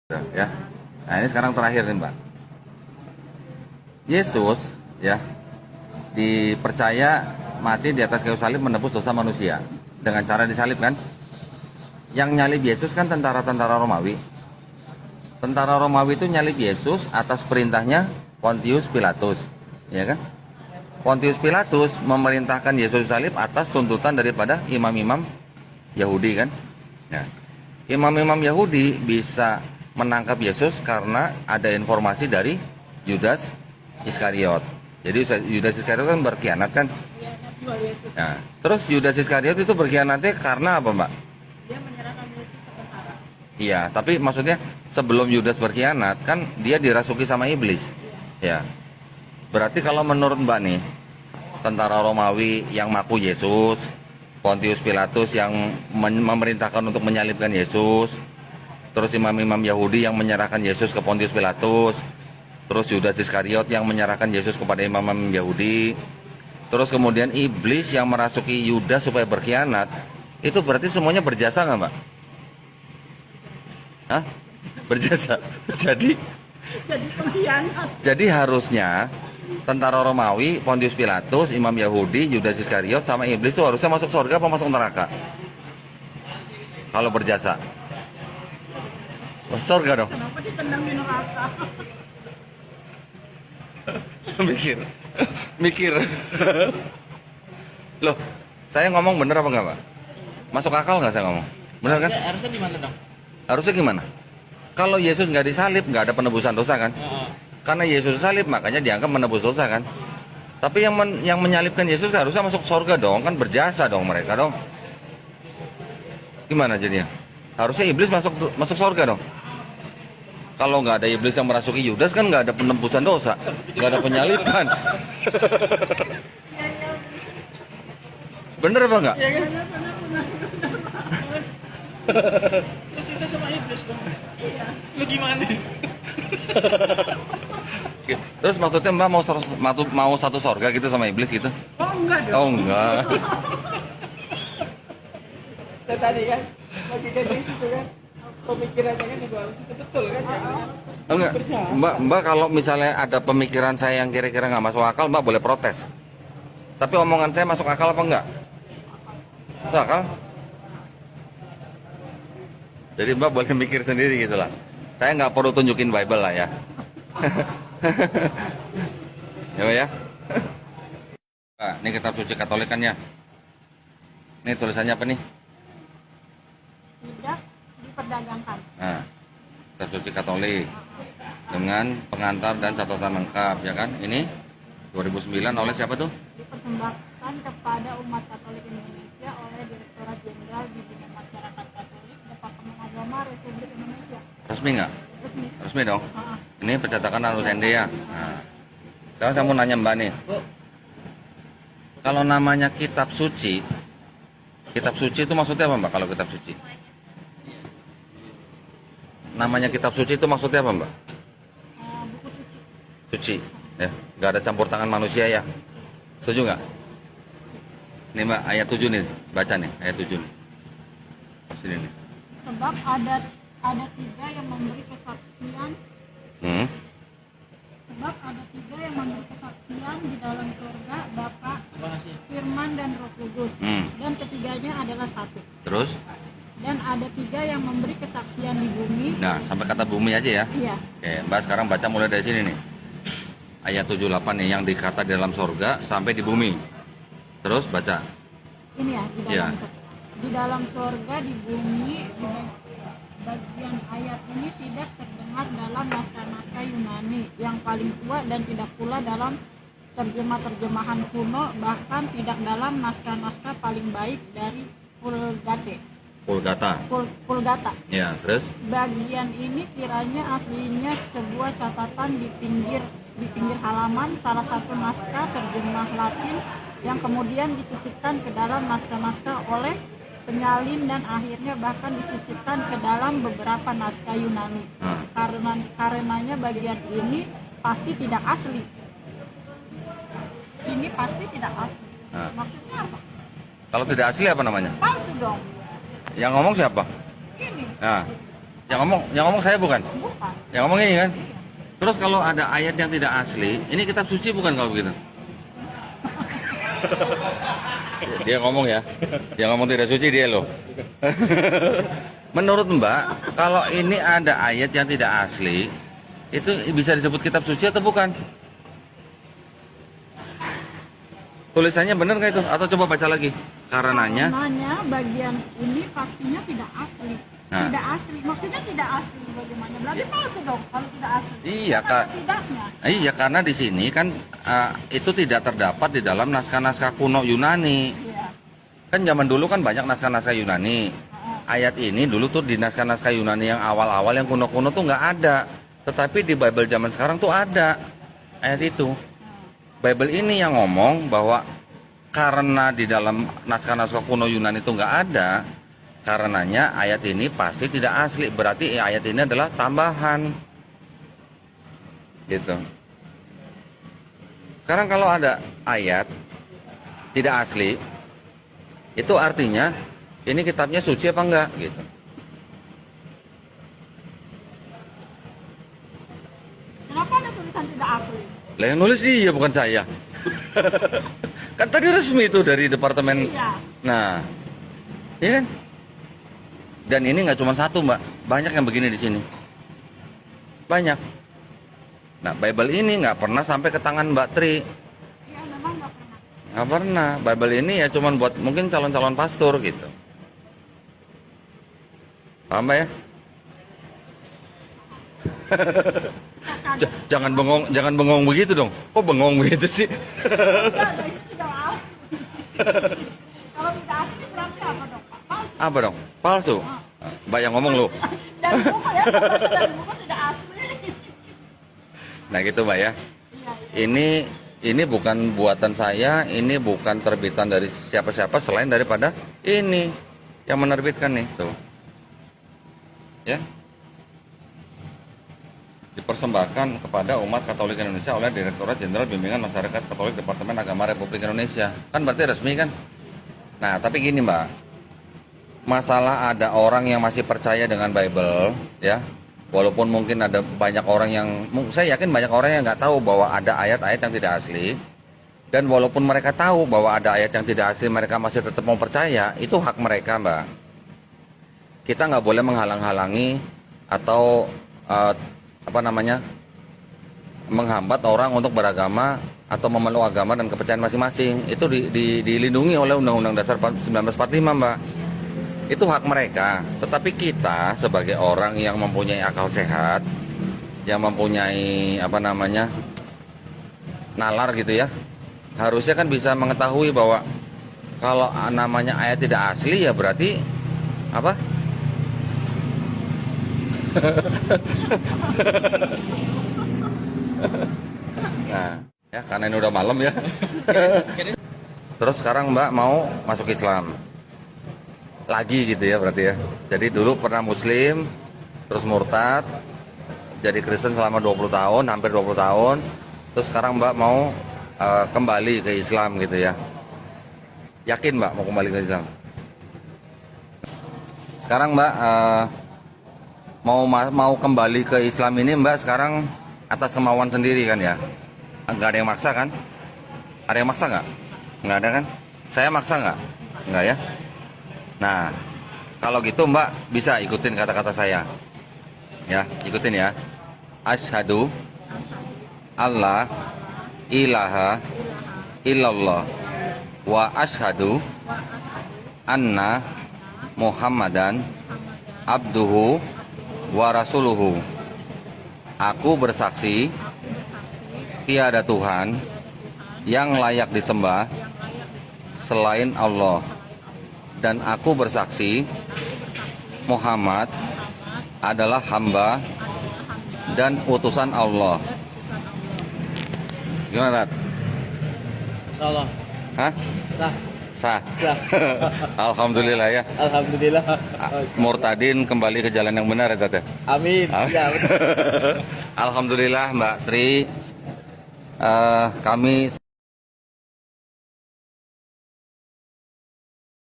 Ya. Nah, ini sekarang terakhir nih, Mbak. Yesus ya dipercaya mati di atas kayu salib menebus dosa manusia dengan cara disalib kan. Yang nyalib Yesus kan tentara-tentara Romawi. Tentara Romawi itu nyalib Yesus atas perintahnya Pontius Pilatus, ya kan? Pontius Pilatus memerintahkan Yesus disalib atas tuntutan daripada imam-imam Yahudi kan. Ya. Imam-imam Yahudi bisa menangkap Yesus karena ada informasi dari Yudas Iskariot. Jadi Yudas Iskariot kan berkhianat kan. Nah, terus Yudas Iskariot itu berkhianatnya karena apa, Mbak? Dia menyerahkan Yesus ke tentara. Iya, tapi maksudnya sebelum Yudas berkhianat kan dia dirasuki sama iblis. Ya. Berarti kalau menurut Mbak nih, tentara Romawi yang maku Yesus, Pontius Pilatus yang memerintahkan untuk menyalibkan Yesus, terus imam-imam Yahudi yang menyerahkan Yesus ke Pontius Pilatus, terus Yudas Iskariot yang menyerahkan Yesus kepada imam-imam Yahudi, terus kemudian iblis yang merasuki Yudas supaya berkhianat, itu berarti semuanya berjasa nggak, Mbak? Hah? Berjasa. Jadi Pengkhianat. Jadi harusnya tentara Romawi, Pontius Pilatus, Imam Yahudi, Yudas Iskariot, sama iblis itu harusnya masuk surga apa masuk neraka? Kalau berjasa. Masuk surga dong. Kenapa ditendang di neraka? Mikir. Mikir. Loh, saya ngomong bener apa enggak, Pak? Masuk akal nggak saya ngomong? Bener kan? Harusnya gimana dong? Harusnya gimana? Kalau Yesus nggak disalib, nggak ada penebusan dosa kan? Karena Yesus salib, makanya dianggap menebus dosa kan? Tapi yang menyalibkan Yesus harusnya masuk surga dong, kan berjasa dong mereka dong. Gimana jadinya? Harusnya iblis masuk surga dong. Kalau nggak ada iblis yang merasuki Yudas kan nggak ada penebusan dosa, nggak ada penyaliban. Bener apa nggak? Iya kan? Terus kita sama iblis dong. Iya. Lu gimana? Terus maksudnya Mbak mau satu surga gitu sama iblis gitu? Oh enggak dong. Oh enggak. Dan tadi kan lagi dari situ kan pemikirannya kan juga harus itu betul kan? Enggak. Mbak kalau misalnya ada pemikiran saya yang kira-kira nggak masuk akal, Mbak boleh protes. Tapi omongan saya masuk akal apa enggak? Masuk akal? Jadi Mbak boleh mikir sendiri gitu lah. Saya nggak perlu tunjukin Bible lah ya. Ya Mbak ya. Nah, ini kitab suci Katolik kan ya. Ini tulisannya apa nih? Tidak diperdagangkan. Nah, kitab suci Katolik dengan pengantar dan catatan lengkap ya kan. Ini 2009 oleh siapa tuh? Dipersembahkan kepada umat Katolik Indonesia oleh Direktorat Jenderal Bimbingan Masyarakat Katolik Departemen Agama Republik Indonesia. Resmi nggak? Resmi. Resmi dong. Ah, Ini percetakan Alus Ende ya. Nah, sekarang saya mau nanya Mbak nih. Kalau namanya kitab suci itu maksudnya apa Mbak kalau kitab suci? Namanya kitab suci itu maksudnya apa Mbak? buku suci. Suci, ya, nggak ada campur tangan manusia ya. Setuju nggak? Nih Mbak, ayat 7 nih, baca nih, ayat 7 nih. Sini nih. Sebab ada tiga yang memberi kesaksian. Hmm. Sebab ada tiga yang memberi kesaksian di dalam surga, Bapa, Firman dan Roh Kudus. Dan ketiganya adalah satu. Terus? Dan ada tiga yang memberi kesaksian di bumi. Nah, sampai kata bumi aja ya. Iya. Oke, Mbak sekarang baca mulai dari sini nih. Ayat 78 nih, yang dikata di dalam surga sampai di bumi. Terus baca. Ini ya di Iya. dalam di dalam surga, di bumi. Di bagian ayat ini tidak terdengar dalam naskah-naskah Yunani yang paling tua dan tidak pula dalam terjemahan kuno, bahkan tidak dalam naskah-naskah paling baik dari Vulgata. Vulgata. Ya, terus? Bagian ini kiranya aslinya sebuah catatan di pinggir halaman salah satu naskah terjemah Latin yang kemudian disisipkan ke dalam naskah-naskah oleh penyalin dan akhirnya bahkan disisipkan ke dalam beberapa naskah Yunani. Karenanya bagian ini pasti tidak asli. Ini pasti tidak asli. Maksudnya apa? Kalau tidak asli apa namanya? Palsu dong. Yang ngomong siapa? Ini. Nah, Yang ngomong saya bukan. Bukan. Yang ngomong ini kan. Terus kalau ada ayat yang tidak asli, ini kitab suci bukan kalau begitu? Dia ngomong ya. Dia ngomong tidak suci dia loh. Menurut Mbak, kalau ini ada ayat yang tidak asli, itu bisa disebut kitab suci atau bukan? Tulisannya benar nggak itu? Atau coba baca lagi? Karenanya Bagian ini pastinya tidak asli. Nah. Tidak asli. Maksudnya tidak asli bagaimana? Berarti palsu dong kalau tidak asli. Iya, Kan Kak. tidaknya. Iya, karena di sini kan itu tidak terdapat di dalam naskah-naskah kuno Yunani. Iya. Kan zaman dulu kan banyak naskah-naskah Yunani. Ayat ini dulu tuh di naskah-naskah Yunani yang awal-awal yang kuno-kuno tuh nggak ada. Tetapi di Bible zaman sekarang tuh ada ayat itu. Bible ini yang ngomong bahwa karena di dalam naskah-naskah kuno Yunani itu nggak ada, karenanya ayat ini pasti tidak asli. Berarti ayat ini adalah tambahan. Gitu. Sekarang kalau ada ayat tidak asli, itu artinya ini kitabnya suci apa enggak gitu. Kenapa ada tulisan tidak asli? Lah yang nulis dia bukan saya. Kan tadi resmi itu dari departemen. Iya. Nah, iya kan? Dan ini nggak cuma satu Mbak, banyak yang begini di sini. Banyak. Nah, Bible ini nggak pernah sampai ke tangan Mbak Tri. Iya, memang nggak pernah. Nggak pernah. Bible ini ya cuma buat mungkin calon-calon pastor gitu. Paham Mbak ya? Jangan bengong begitu dong. Kok bengong begitu sih? Enggak, ini tidak asli. Kalau tidak asli berarti apa dong, Pak? Palsu. Apa dong? Palsu. Mbak yang ngomong lu. Dari buku ya, dari buku tidak asli. Nah gitu Mbak ya. Iya. Ini bukan buatan saya, ini bukan terbitan dari siapa-siapa selain daripada ini yang menerbitkan nih tuh. Ya. Dipersembahkan kepada umat Katolik Indonesia oleh Direktorat Jenderal Bimbingan Masyarakat Katolik Departemen Agama Republik Indonesia. Kan berarti resmi kan? Nah, tapi gini Mbak. Masalah ada orang yang masih percaya dengan Bible, ya. Walaupun mungkin ada banyak orang yang, saya yakin banyak orang yang nggak tahu bahwa ada ayat-ayat yang tidak asli. Dan walaupun mereka tahu bahwa ada ayat yang tidak asli, mereka masih tetap mau percaya, itu hak mereka Mbak. Kita nggak boleh menghalang-halangi atau menghambat orang untuk beragama atau memeluk agama dan kepercayaan masing-masing. Itu dilindungi oleh Undang-Undang Dasar 1945 Mbak. Itu hak mereka. Tetapi kita sebagai orang yang mempunyai akal sehat, yang mempunyai nalar gitu ya, harusnya kan bisa mengetahui bahwa kalau namanya ayat tidak asli ya berarti apa? Nah, ya karena ini udah malam ya. Terus sekarang Mbak mau masuk Islam lagi gitu ya berarti ya. Jadi dulu pernah Muslim, terus murtad, jadi Kristen selama 20 tahun, hampir 20 tahun. Terus sekarang Mbak mau kembali ke Islam gitu ya. Yakin Mbak mau kembali ke Islam? Sekarang Mbak mau kembali ke Islam ini Mbak sekarang atas kemauan sendiri kan ya? Nggak ada yang maksa kan? Ada yang maksa nggak? Nggak ada kan? Saya maksa nggak? Nggak ya? Nah, kalau gitu Mbak bisa ikutin kata-kata saya. Ya, ikutin ya. Asyhadu alla ilaha illallah wa asyhadu anna Muhammadan abduhu wa rasuluhu. Aku bersaksi tiada Tuhan yang layak disembah selain Allah, dan aku bersaksi Muhammad adalah hamba dan utusan Allah. Gimana Rat? Salah. Hah? Sah. Sah. Sah. Alhamdulillah ya. Alhamdulillah. Murtadin kembali ke jalan yang benar ya Tat ya? Amin. Ya, betul. Alhamdulillah Mbak Tri, kami